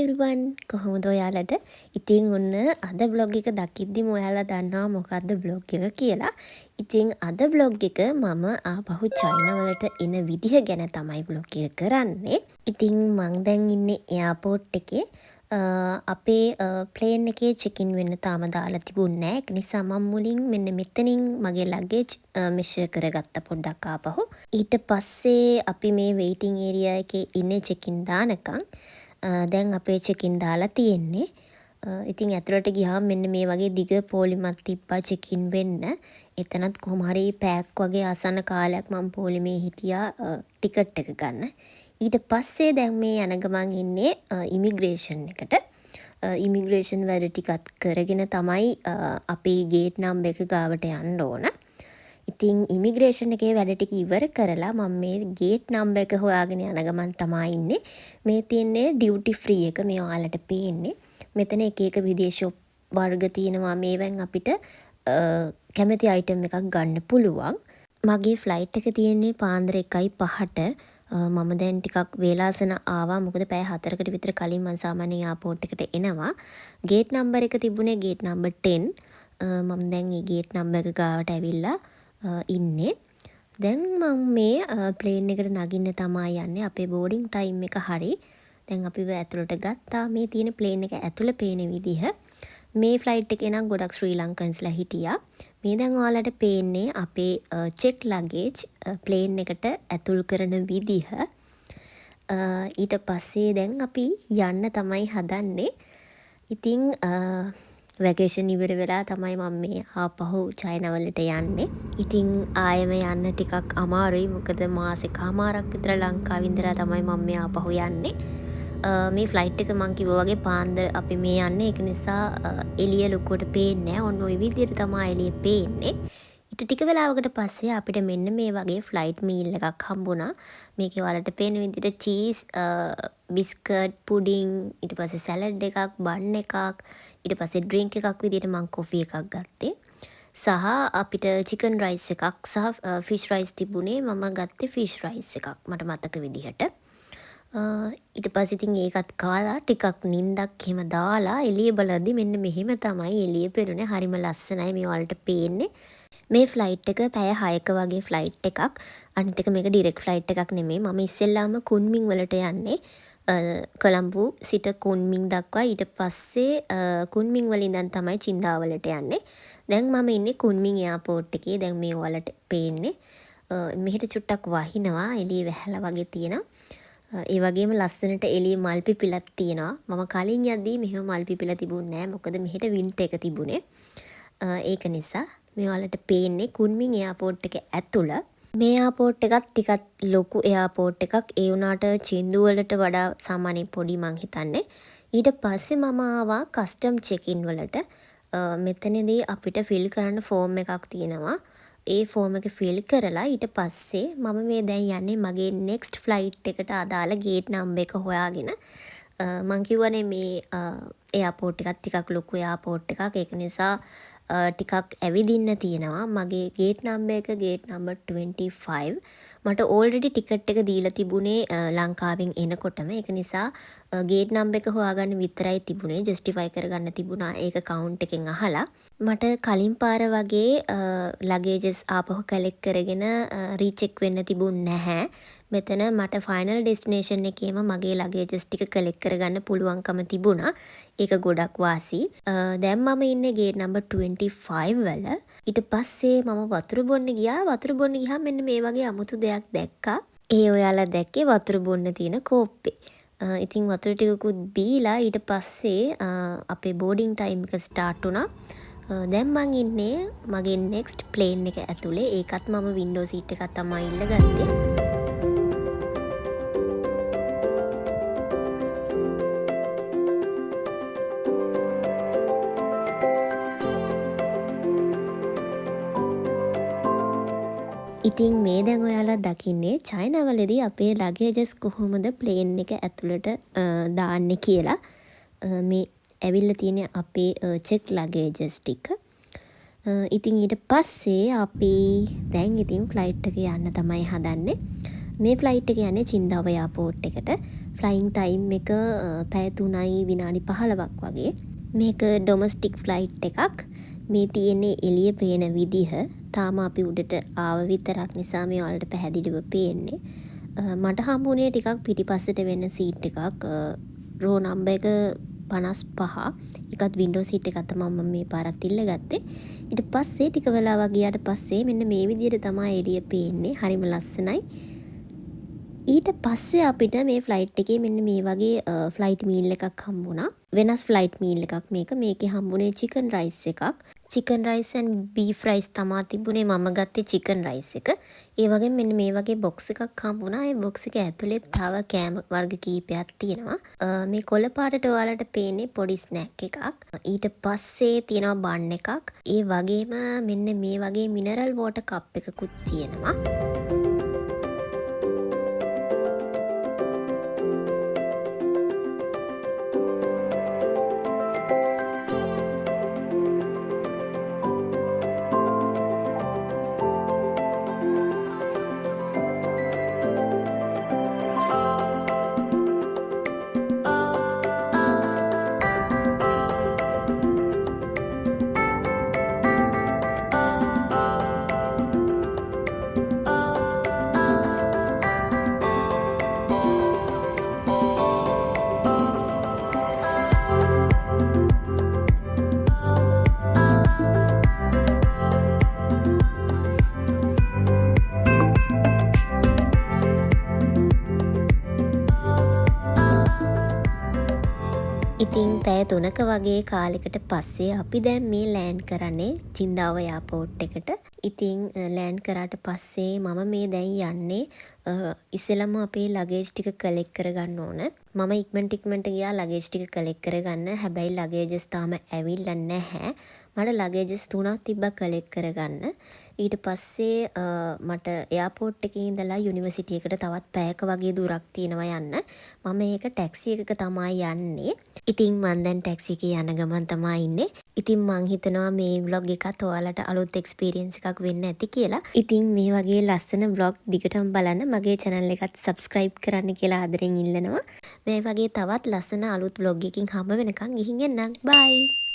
Everyone කොහොමද ඔයාලට? ඉතින් ඔන්න අද බ්ලොග් එක දකිද්දිම ඔයාලා දන්නවා මොකද්ද බ්ලොග් එක කියලා. ඉතින් අද බ්ලොග් එක මම ආපහු චයිනා වලට එන විදිහ ගැන තමයි බ්ලොග් එක කරන්නේ. ඉතින් මං දැන් ඉන්නේ එයාපෝට් එකේ. අපේ ප්ලේන් එකේ චෙකින් වෙන්න තාම දාලා තිබුණේ නැහැ. ඒක නිසා මම මුලින් මෙන්න මෙතනින් මගේ ලගේජ් මෙෂර් කරගත්ත පොඩ්ඩක් ආපහු. ඊට පස්සේ අපි මේ වෙයිටිං ඒරියා එකේ ඉන්නේ චෙකින් දානකම්. දැන් අපේ චෙකින් දාලා තියෙන්නේ. ඉතින් ඇතුළට ගියාම මෙන්න මේ වගේ දිග පෝලිමක් තිබ්බා චෙකින් වෙන්න. එතනත් කොහොම හරි පැයක් වගේ ආසන්න කාලයක් මම පෝලිමේ හිටියා ටිකට් එක ගන්න. ඊට පස්සේ දැන් මේ යන ගමන් ඉන්නේ ඉමිග්‍රේෂන් එකට. ඉමිග්‍රේෂන් වැඩ ටිකත් කරගෙන තමයි අපේ ගේට් නම්බර් එක ගාවට යන්න ඕන. ඉතින් ඉමිග්‍රේෂන් එකේ වැඩ ටික ඉවර කරලා මම මේ ගේට් නම්බර් එක හොයාගෙන යන ගමන් තමයි ඉන්නේ. මේ තියෙන්නේ ඩියුටි ෆ්‍රී එක මේ ඔයාලට පේන්නේ. මෙතන එක එක විදිහේ ෂොප් වර්ග තියෙනවා. මේවෙන් අපිට කැමති අයිටම් එකක් ගන්න පුළුවන්. මගේ ෆ්ලයිට් එක තියෙන්නේ පාන්දර 1:05ට. මම දැන් ටිකක් වේලාසන ආවා. මොකද පැය 4කට විතර කලින් මම සාමාන්‍යයෙන් එයාපෝට් එකට එනවා. ගේට් නම්බර් එක තිබුණේ ගේට් නම්බර් 10. මම දැන් මේ ගේට් නම්බර් එක ගාවට ඇවිල්ලා ඉන්නේ. දැන් මම මේ ප්ලේන් එකට නගින්න තමයි යන්නේ. අපේ බෝඩින් ටයිම් එක හරි. දැන් අපිව ඇතුළට ගත්තා. මේ තියෙන ප්ලේන් එක ඇතුළ පේන විදිහ. මේ ෆ්ලයිට් එකේ නම් ගොඩක් ශ්‍රී ලංකන්ස්ලා හිටියා. මේ දැන් ඔයාලට පේන්නේ අපේ චෙක් ලගේජ් ප්ලේන් එකට ඇතුල් කරන විදිහ. ඊට පස්සේ දැන් අපි යන්න තමයි හදන්නේ. ඉතින් වැකේෂන් ඉවර වෙලා තමයි මම මේ ආපහු චයිනා වලට යන්නේ. ඉතින් ආයෙම යන්න ටිකක් අමාරුයි. මොකද මාසෙකමාරක් විතර ලංකාවේ ඉඳලා තමයි මම මේ ආපහු යන්නේ. මේ ෆ්ලයිට් එක මං කිව්වා වගේ පාන්දර අපි මේ යන්නේ. ඒක නිසා එළිය ලොකුවට පේන්නේ නැහැ. ඔන්න ඔය විදිහට තමයි එළිය පේන්නේ. ඊට ටික වෙලාවකට පස්සේ අපිට මෙන්න මේ වගේ ෆ්ලයිට් මීල් එකක් හම්බුණා. මේකේ ඔයාලට පේන විදිහට චීස්, බිස්කට්, පුඩින්, ඊට පස්සේ සැලඩ් එකක්, බන් එකක්, ඊට පස්සේ ඩ්‍රින්ක් එකක් විදිහට මං කොෆි එකක් ගත්තේ. සහ අපිට චිකන් රයිස් එකක් සහ ෆිෂ් රයිස් තිබුණේ. මම ගත්තේ ෆිෂ් රයිස් එකක් මට මතක විදිහට. ඊට පස්සේ ඉතින් ඒකත් කාලා ටිකක් නිින්දක් එහෙම දාලා එළිය බලද්දි මෙන්න මෙහෙම තමයි එළිය පෙනුනේ. හරිම ලස්සනයි මේ වලට පේන්නේ. මේ ෆ්ලයිට් එක පැය 6ක වගේ ෆ්ලයිට් එකක්. අනිත් එක මේක ඩිරෙක්ට් ෆ්ලයිට් එකක් නෙමෙයි. මම ඉස්සෙල්ලාම කුන්මින් වලට යන්නේ. කොළඹ සිට කුන්මින් දක්වා. ඊට පස්සේ කුන්මින් වල ඉඳන් තමයි චින්දා වලට යන්නේ. දැන් මම ඉන්නේ කුන්මින් එයාපෝට් එකේ. දැන් මේ වලට පේන්නේ. මෙහෙට චුට්ටක් වහිනවා. එළිය වැහැලා වගේ තියෙනවා. ඒ වගේම ලස්සනට එළිය මල් පිපිලක් තියෙනවා. මම කලින් යද්දී මෙහෙම මල් පිපිලා තිබුණේ නැහැ. මොකද මෙහෙට වින්ටර් එක තිබුණේ. ඒක නිසා මේ වලට පේන්නේ කුන්මින් එයාපෝට් එක ඇතුළ. මේ එයාපෝට් එකත් ටිකක් ලොකු එයාපෝට් එකක්. ඒ වුණාට චින්දු වලට වඩා සාමාන්‍ය පොඩි මං හිතන්නේ. ඊට පස්සේ මම ආවා කස්ටම් චෙකින් වලට. මෙතනදී අපිට ෆිල් කරන්න ෆෝම් එකක් තියෙනවා. ඒ ෆෝම් එක ෆිල් කරලා ඊට පස්සේ මම මේ දැන් යන්නේ මගේ නෙක්ස්ට් ෆ්ලයිට් එකට අදාළ ගේට් නම්බර් එක හොයාගෙන. මං කිව්වනේ මේ එයාපෝට් එකත් ටිකක් ලොකු එයාපෝට් එකක්. ඒක නිසා ටිකක් ඇවිදින්න තියෙනවා. මගේ ගේට් නම්බර් එක ගේට් නම්බර් 25. මට ඕල්රෙඩි ටිකට් එක දීලා තිබුණේ ලංකාවෙන් එනකොටම. ඒක නිසා ගේට් නම්බර් එක හොයාගන්න විතරයි තිබුණේ. ජස්ටිෆයි කරගන්න තිබුණා ඒක කවුන්ට් එකෙන් අහලා. මට කලින් පාර වගේ ලගේජස් ආපහු කලෙක්ට් කරගෙන රීචෙක් වෙන්න තිබුණ නැහැ. මෙතන මට ෆයිනල් ඩෙස්ටිනේෂන් එකේම මගේ ලගේජස් ටික කලෙක්ට් කරගන්න පුළුවන්කම තිබුණා. ඒක ගොඩක් වාසි. දැන් මම ඉන්නේ ගේට් නම්බර් 25 වල. ඊට පස්සේ මම වතුර බොන්න ගියා. වතුර බොන්න ගියාම මෙන්න මේ වගේ අමුතු දෙයක් දැක්කා. ඒ ඔයාලා දැක්කේ වතුර බොන්න තියෙන කෝප්පේ. ඉතින් වතුර ටිකකුත් බීලා ඊට පස්සේ අපේ බෝඩින් ටයිම් එක ස්ටාර්ට් වුණා. දැන් මං ඉන්නේ මගේ නෙක්ස්ට් ප්ලේන් එක ඇතුලේ. ඒකත් මම වින්ඩෝ සීට් එකක් තමයි ඉල්ලගත්තේ. ඉතින් මේ දැන් ඔයාලා දකින්නේ චයිනා වලදී අපේ ලගේජස් කොහොමද ප්ලේන් එක ඇතුළට දාන්නේ කියලා. මේ ඇවිල්ලා තියෙන අපේ චෙක් ලගේජස් ටික. ඉතින් ඊට පස්සේ අපි දැන් ඉතින් ෆ්ලයිට් එක යන්න තමයි හදන්නේ. මේ ෆ්ලයිට් එක යන්නේ චින්දාව එයාපෝට් එකට. ෆ්ලයින් ටයිම් එක පැය 3යි විනාඩි 15ක් වගේ. මේක ඩොමස්ටික් ෆ්ලයිට් එකක්. මේ තියෙන්නේ එළිය පේන විදිහ. තාම අපි උඩට ආව විතරක් නිසා මේ ඔයාලට පැහැදිලිව පේන්නේ. මට හම්බුනේ ටිකක් පිටිපස්සට වෙන සීට් එකක්. රෝ නම්බර් එක 55. එකත් වින්ඩෝ සීට් එකක් තමයි මම මේ පාරත් ඉල්ලගත්තේ. ඊට පස්සේ ටික වෙලාවක් ගියාට පස්සේ මෙන්න මේ විදිහට තමයි එළිය පේන්නේ. හරිම ලස්සනයි. ඊට පස්සේ අපිට මේ ෆ්ලයිට් එකේ මෙන්න මේ වගේ ෆ්ලයිට් මීල් එකක් හම්බුණා. වෙනස් ෆ්ලයිට් මීල් එකක් මේක. මේකේ හම්බුනේ චිකන් රයිස් එකක්. Chicken rice and beef rice තමා තිබුණේ. මම ගත්තේ චිකන් රයිස් එක. ඒ වගේම මෙන්න මේ වගේ බොක්ස් එකක් හම්බුණා. ඒ බොක්ස් එක ඇතුලේ තව කෑම වර්ග කීපයක් තියෙනවා. මේ කොළ පාටට ඔයාලට පේන්නේ පොඩි ස්නැක් එකක්. ඊට පස්සේ තියෙනවා බන් එකක්. ඒ වගේම මෙන්න මේ වගේ මිනරල් වෝටර් කප් එකකුත් තියෙනවා. ඉතින් පැය 3ක වගේ කාලෙකට පස්සේ අපි දැන් මේ ලෑන්ඩ් කරන්නේ චින්දාව එයාපෝට් එකට. ඉතින් ලෑන්ඩ් කරාට පස්සේ මම මේ දැන් යන්නේ ඉස්සෙල්ලාම අපේ ලගේජ් ටික කලෙක්ට් කරගන්න ඕන. මම ඉක්මනට ගියා ලගේජ් ටික කලෙක්ට් කරගන්න. හැබැයි ලගේජස් තාම ඇවිල්ලා නැහැ. මට ලගේජස් 3ක් තිබ්බා කලෙක්ට් කරගන්න. ඊට පස්සේ මට එයාපෝට් එකේ ඉඳලා යුනිවර්සිටි එකට තවත් පැයක වගේ දුරක් තියෙනවා යන්න. මම ඒක ටැක්සි එකක තමයි යන්නේ. ඉතින් මම දැන් ටැක්සි එකේ යන ගමන් තමයි ඉන්නේ. ඉතින් මං හිතනවා මේ vlog එකත් ඔයාලට අලුත් එක්ස්පීරියන්ස් එකක් වෙන්න ඇති කියලා. ඉතින් මේ වගේ ලස්සන vlog දිගටම බලන්න මගේ channel එකත් subscribe කරන්න කියලා ආදරෙන් ඉල්ලනවා. මේ වගේ තවත් ලස්සන අලුත් vlog එකකින් හම්බ වෙනකන් ගිහින් එන්නම්. bye.